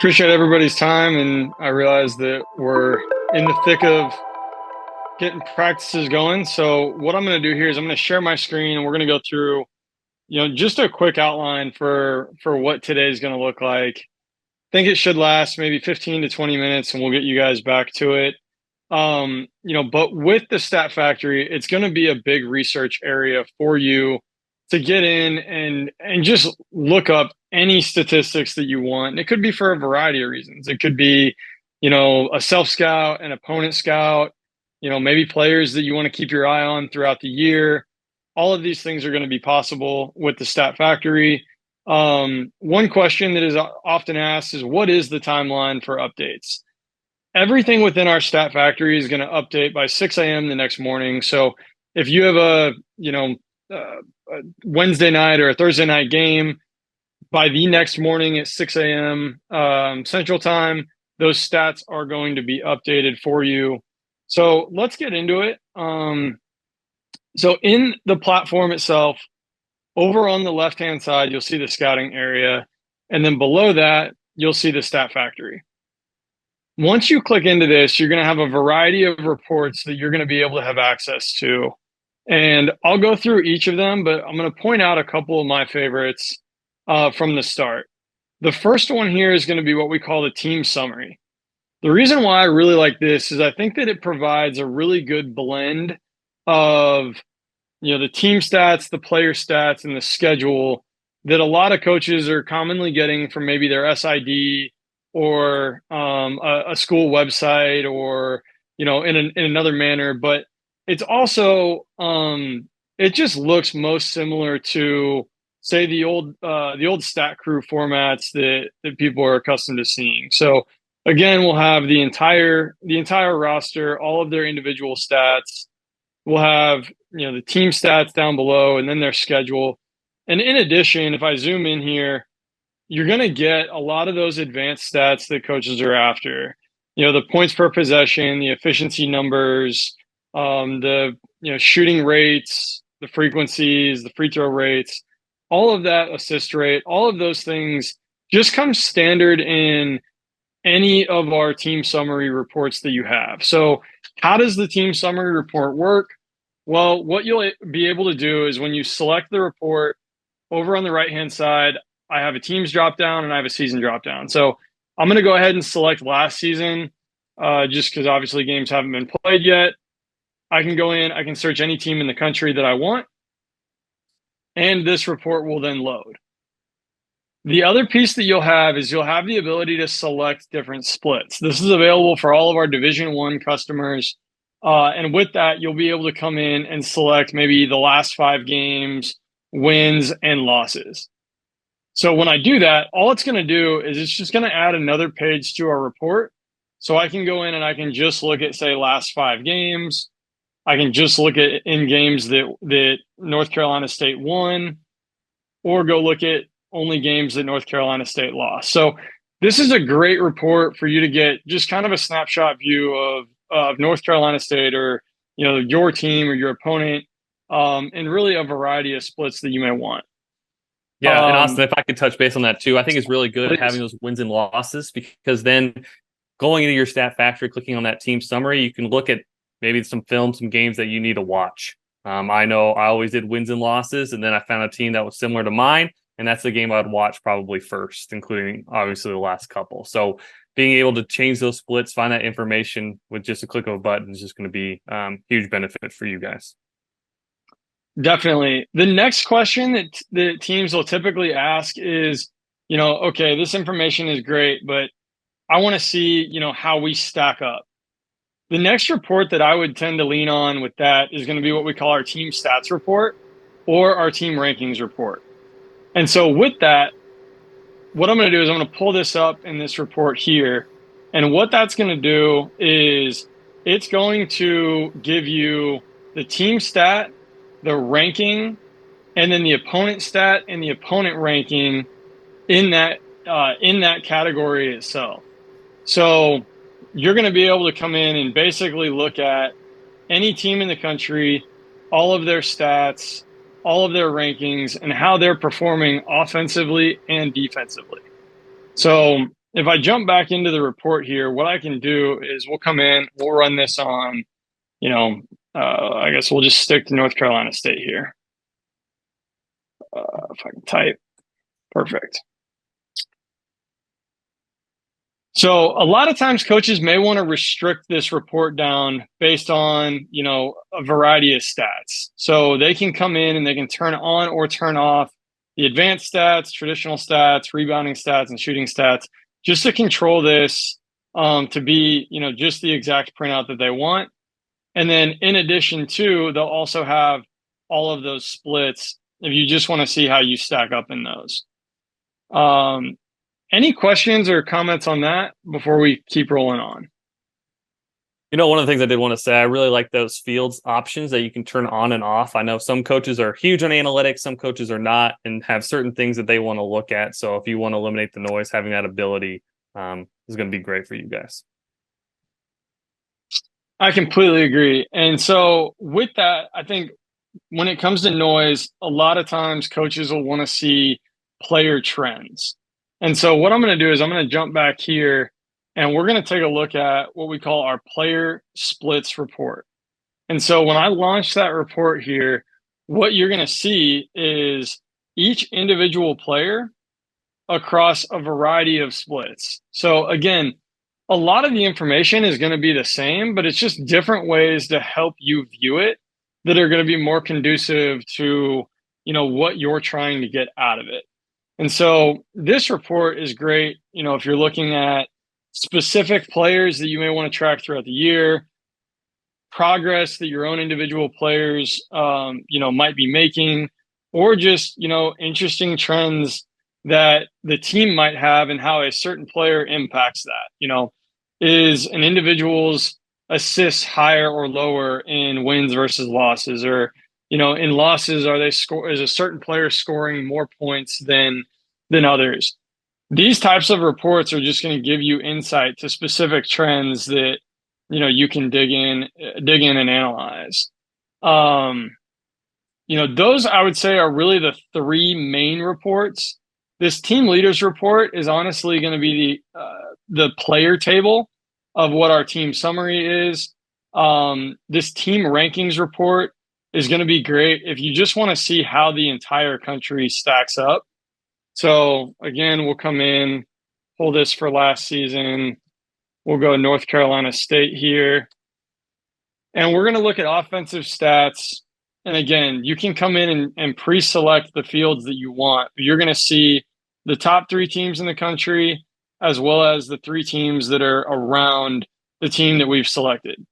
Appreciate everybody's time, and I realize that we're in the thick of getting practices going. So what I'm going to do here is I'm going to share my screen, and we're going to go through, just a quick outline for what today is going to look like. I think it should last maybe 15 to 20 minutes, and we'll get you guys back to it. But with the Stat Factory, it's going to be a big research area for you to get in and just look up any statistics that you want. And it could be for a variety of reasons. It could be, a self scout, an opponent scout, maybe players that you want to keep your eye on throughout the year. All of these things are going to be possible with the Stat Factory. One question that is often asked is, what is the timeline for updates? Everything within our Stat Factory is going to update by 6 a.m. the next morning. So if you have a Wednesday night or a Thursday night game, by the next morning at 6 a.m. Central Time, those stats are going to be updated for you. So let's get into it. So in the platform itself, over on the left-hand side, you'll see the scouting area. And then below that, you'll see the Stat Factory. Once you click into this, you're going to have a variety of reports that you're going to be able to have access to. And I'll go through each of them, but I'm going to point out a couple of my favorites from the start. The first one here is going to be what we call the team summary. The reason why I really like this is I think that it provides a really good blend of, the team stats, the player stats, and the schedule that a lot of coaches are commonly getting from maybe their SID or a school website or, in another manner. But it's also, it just looks most similar to, say, the old Stat Crew formats that people are accustomed to seeing. So again, we'll have the entire roster, all of their individual stats. We'll have, the team stats down below, and then their schedule. And in addition, if I zoom in here, you're going to get a lot of those advanced stats that coaches are after. The points per possession, the efficiency numbers, the shooting rates, the frequencies, the free throw rates, all of that, assist rate, all of those things just come standard in any of our team summary reports that you have. So how does the team summary report work? Well, what you'll be able to do is when you select the report, over on the right-hand side, I have a teams drop down and I have a season drop down. So I'm going to go ahead and select last season, just because obviously games haven't been played yet. I can go in, I can search any team in the country that I want, and this report will then load. The other piece that you'll have is you'll have the ability to select different splits. This is available for all of our Division I customers. And with that, you'll be able to come in and select maybe the last 5 games, wins, and losses. So when I do that, all it's going to do is it's just going to add another page to our report. So I can go in and I can just look at, say, last 5 games. I can just look at in games that North Carolina State won, or go look at only games that North Carolina State lost. So this is a great report for you to get just kind of a snapshot view of North Carolina State, or, your team or your opponent, and really a variety of splits that you may want. Yeah, and Austin, if I could touch base on that too, I think it's really good Please. having those wins and losses, because then going into your Stat Factory, clicking on that team summary, you can look at maybe some film, some games that you need to watch. I know I always did wins and losses, and then I found a team that was similar to mine, and that's the game I'd watch probably first, including obviously the last couple. So being able to change those splits, find that information with just a click of a button is just going to be huge benefit for you guys. Definitely. The next question that the teams will typically ask is, okay, this information is great, but I want to see, how we stack up. The next report that I would tend to lean on with that is going to be what we call our team stats report or our team rankings report. And so with that, what I'm going to do is I'm going to pull this up in this report here. And what that's going to do is it's going to give you the team stat, the ranking, and then the opponent stat and the opponent ranking in that category itself. So you're going to be able to come in and basically look at any team in the country, all of their stats, all of their rankings, and how they're performing offensively and defensively. So if I jump back into the report here, what I can do is we'll come in, we'll run this on, I guess we'll just stick to North Carolina State here. If I can type, perfect. So a lot of times coaches may want to restrict this report down based on, a variety of stats. So they can come in and they can turn on or turn off the advanced stats, traditional stats, rebounding stats, and shooting stats, just to control this to be, just the exact printout that they want. And then in addition to, they'll also have all of those splits if you just want to see how you stack up in those. Any questions or comments on that before we keep rolling on? One of the things I did want to say, I really like those fields options that you can turn on and off. I know some coaches are huge on analytics, some coaches are not, and have certain things that they want to look at. So if you want to eliminate the noise, having that ability is going to be great for you guys. I completely agree. And so with that, I think when it comes to noise, a lot of times coaches will want to see player trends. And so what I'm going to do is I'm going to jump back here and we're going to take a look at what we call our player splits report. And so when I launch that report here, what you're going to see is each individual player across a variety of splits. So again, a lot of the information is going to be the same, but it's just different ways to help you view it that are going to be more conducive to, what you're trying to get out of it. And so this report is great, if you're looking at specific players that you may want to track throughout the year, progress that your own individual players, might be making, or just, interesting trends that the team might have and how a certain player impacts that. Is an individual's assists higher or lower in wins versus losses, or in losses, is a certain player scoring more points than others? These types of reports are just going to give you insight to specific trends that you can dig in and analyze. Those I would say are really the three main reports. This team leaders report is honestly going to be the player table of what our team summary is. This team rankings report is going to be great if you just want to see how the entire country stacks up. So again, we'll come in, pull this for last season. We'll go North Carolina State here. And we're going to look at offensive stats. And again, you can come in and pre-select the fields that you want. You're going to see the top three teams in the country, as well as the three teams that are around the team that we've selected.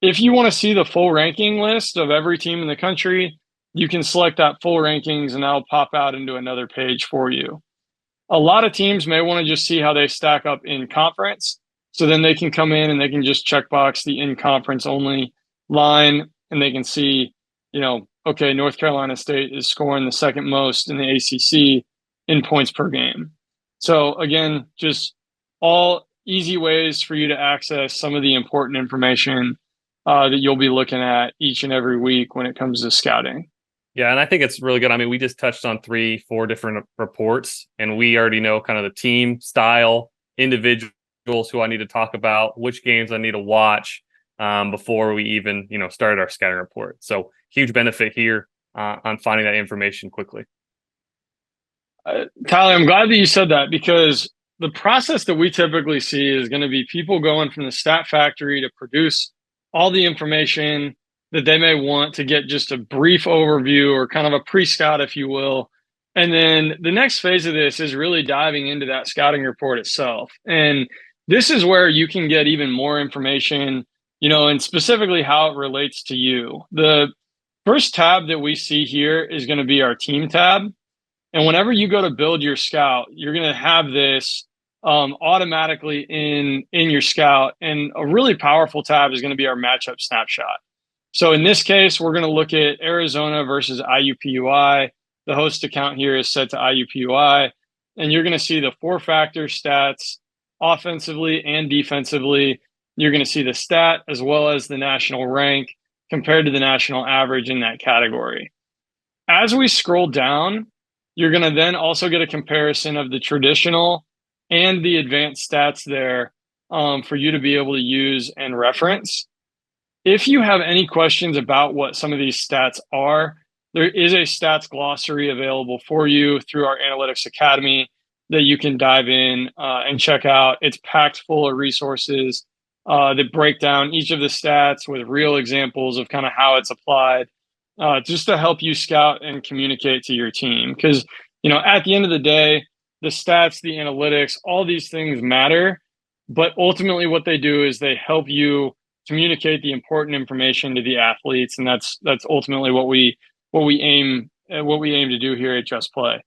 If you want to see the full ranking list of every team in the country, you can select that full rankings and that'll pop out into another page for you. A lot of teams may want to just see how they stack up in conference. So then they can come in and they can just checkbox the in conference only line and they can see, okay, North Carolina State is scoring the second most in the ACC in points per game. So again, just all easy ways for you to access some of the important information that you'll be looking at each and every week when it comes to scouting. Yeah, and I think it's really good. I mean, we just touched on 3-4 different reports, and we already know kind of the team style, individuals who I need to talk about, which games I need to watch before we even, started our scouting report. So huge benefit here on finding that information quickly. Tyler, I'm glad that you said that, because the process that we typically see is going to be people going from the stat factory to produce all the information that they may want to get just a brief overview or kind of a pre-scout, if you will. And then the next phase of this is really diving into that scouting report itself. And this is where you can get even more information, and specifically how it relates to you. The first tab that we see here is going to be our team tab. And whenever you go to build your scout, you're going to have this automatically in your scout. And a really powerful tab is going to be our matchup snapshot. So in this case, we're going to look at Arizona versus IUPUI. The host account here is set to IUPUI. And you're going to see the 4-factor stats offensively and defensively. You're going to see the stat as well as the national rank compared to the national average in that category. As we scroll down, you're going to then also get a comparison of the traditional and the advanced stats there for you to be able to use and reference. If you have any questions about what some of these stats are, there is a stats glossary available for you through our Analytics Academy that you can dive in and check out. It's packed full of resources that break down each of the stats with real examples of kind of how it's applied, just to help you scout and communicate to your team. Because, at the end of the day, the stats, the analytics, all these things matter. But ultimately, what they do is they help you communicate the important information to the athletes, and that's ultimately what we aim to do here at Just Play.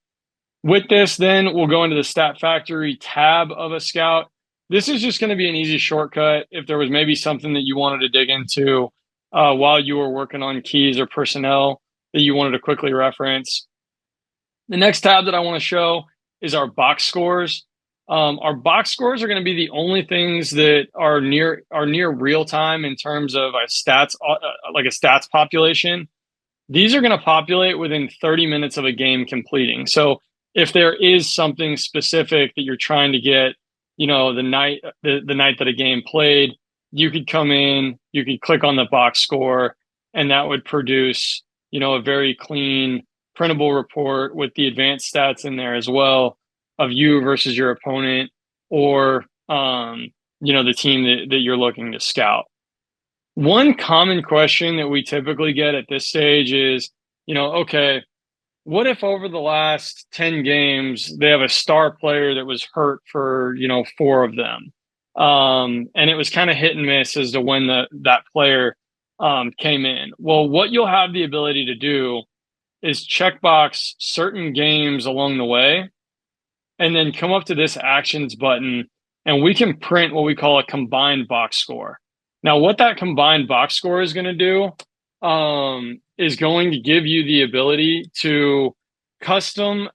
With this, then we'll go into the Stat Factory tab of a scout. This is just going to be an easy shortcut if there was maybe something that you wanted to dig into while you were working on keys or personnel that you wanted to quickly reference. The next tab that I want to show is our box scores. Our box scores are going to be the only things that are near real time in terms of a stats, like a stats population. These are going to populate within 30 minutes of a game completing. So if there is something specific that you're trying to get, the night that a game played, you could come in, you could click on the box score, and that would produce, a very clean printable report with the advanced stats in there as well of you versus your opponent or, the team that you're looking to scout. One common question that we typically get at this stage is, okay, what if over the last 10 games, they have a star player that was hurt for, 4 of them? And it was kind of hit and miss as to when that player came in. Well, what you'll have the ability to do is checkbox certain games along the way and then come up to this actions button, and we can print what we call a combined box score. Now, what that combined box score is going to do is going to give you the ability to custom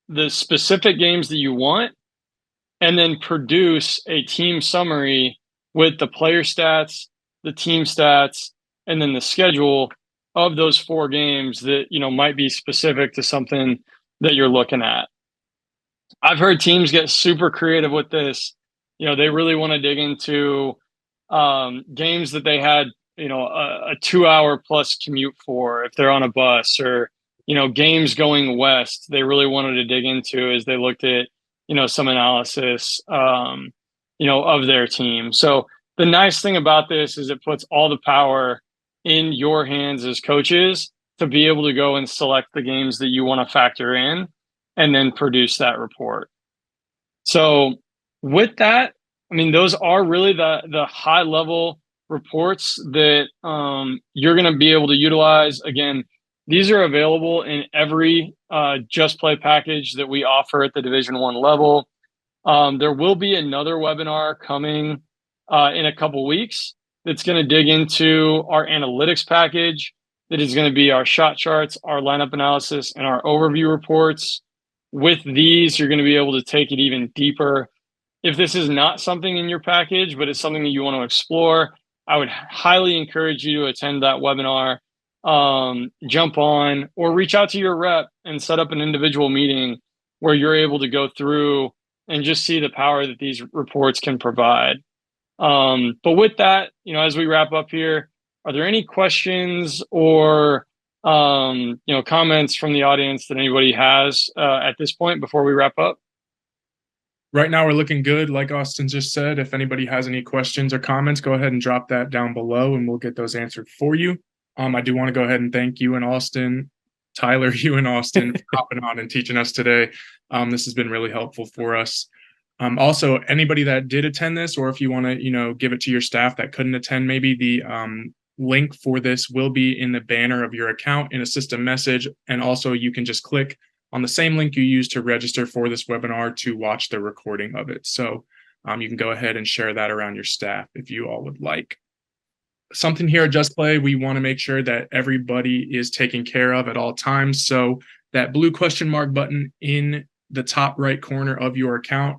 the specific games that you want and then produce a team summary with the player stats, the team stats, and then the schedule of those 4 games that, might be specific to something that you're looking at. I've heard teams get super creative with this. They really want to dig into games that they had, a 2-hour plus commute for if they're on a bus, or, games going west. They really wanted to dig into as they looked at, some analysis, of their team. So the nice thing about this is it puts all the power in your hands as coaches to be able to go and select the games that you want to factor in and then produce that report. So with that, those are really the high level reports that you're going to be able to utilize. Again, these are available in every Just Play package that we offer at the Division I level. There will be another webinar coming in a couple weeks that's going to dig into our analytics package. That is going to be our shot charts, our lineup analysis, and our overview reports. With these, you're going to be able to take it even deeper. If this is not something in your package, but it's something that you want to explore, I would highly encourage you to attend that webinar, jump on, or reach out to your rep and set up an individual meeting where you're able to go through and just see the power that these reports can provide. But with that, as we wrap up here, are there any questions or comments from the audience that anybody has at this point before we wrap up? Right now, we're looking good. Like Austin just said, if anybody has any questions or comments, go ahead and drop that down below and we'll get those answered for you. I do want to go ahead and thank you and Austin, Tyler, you and Austin for hopping on and teaching us today. This has been really helpful for us. Also, anybody that did attend this, or if you want to, give it to your staff that couldn't attend, maybe the link for this will be in the banner of your account in a system message. And also you can just click on the same link you used to register for this webinar to watch the recording of it. So you can go ahead and share that around your staff if you all would like. Something here at Just Play, we want to make sure that everybody is taken care of at all times. So that blue question mark button in the top right corner of your account,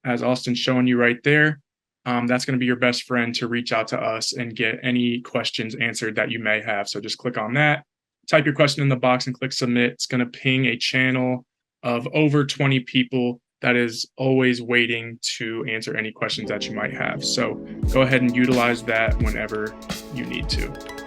as Austin's showing you right there, that's going to be your best friend to reach out to us and get any questions answered that you may have. So just click on that, type your question in the box and click submit. It's going to ping a channel of over 20 people that is always waiting to answer any questions that you might have. So go ahead and utilize that whenever you need to.